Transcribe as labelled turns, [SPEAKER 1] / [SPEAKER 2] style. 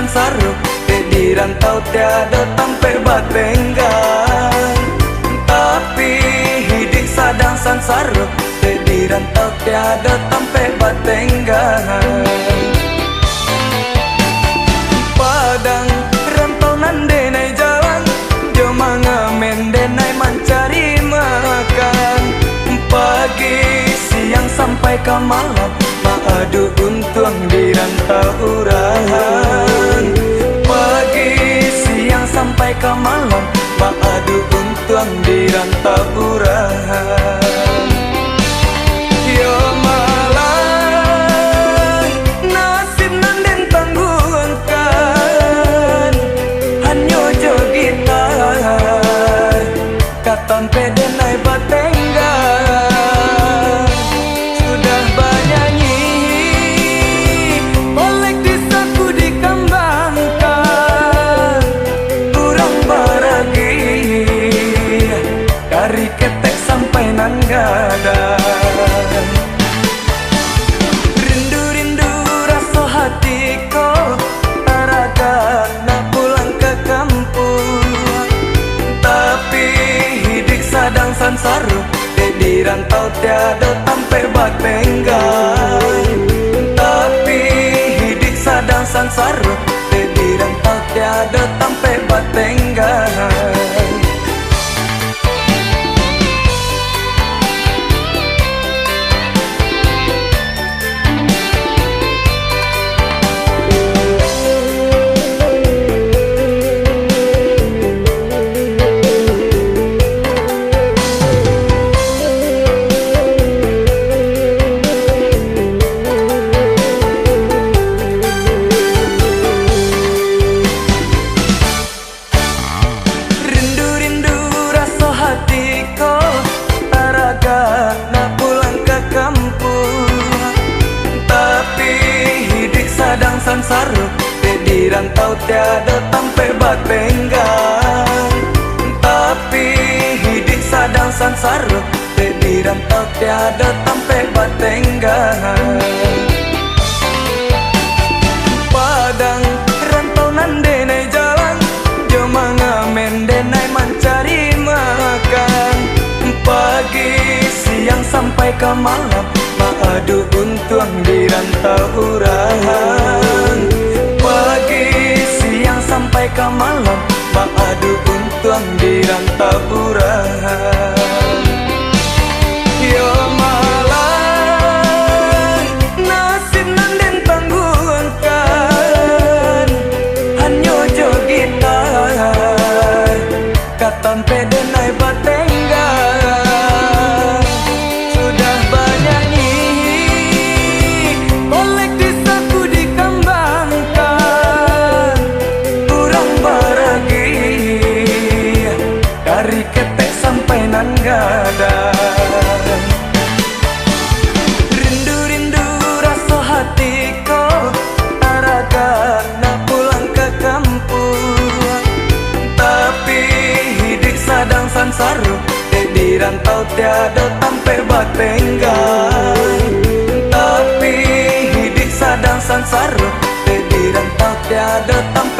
[SPEAKER 1] sansaro, di rantau tiada tampe batenggan. Tapi hidup sadang sansaro, di rantau tiada tampe batenggan. Padang rantau nande nai jalan, jo mangamen denai mencari makan. Pagi siang sampai ke malam, adu untung di rantau urahan. Pagi siang sampai ke malam, adu untung di rantau urahan. Yo malang nasib nanden tanggungan, hanyo jo gitar katon pede nai batenggan. Sudah bernyanyi oleh desaku dikembangkan, kurang baragi dari ketek sampai nanggadan. Rindu-rindu rasa hatiku taraga nak pulang ke kampung. Tapi hidup sadang sansaro, di rantau tiada tampe batenggan. Tapi hidup sadang sansaro, di rantau tiada tampe batenggan. Sansaro, di rantau tiada tampe batenggan. Tapi hidup sadang sansaro, di rantau tiada tampe batenggan. Padang rantau nande nai jalan, jo mangamen denai mencari makan. Pagi siang sampai ke malam, adu untung di rantau urahan. Pagi siang sampai ke malam, adu untung di rantau urahan. Yo malang nasib nanden tanggungan, hanyo jo gitar katon pede nai batenggan. Sudah bernyanyi oleh desaku dikembangkan, kurang baragi dari ketek sampai nanggadan. Rindu-rindu rasa hatiku taraga nak pulang ke kampung. Tapi hidup sadang sansaro, di rantau tiada tampe batenggan. Tapi hidup sadang sansaro, di rantau tiada tampe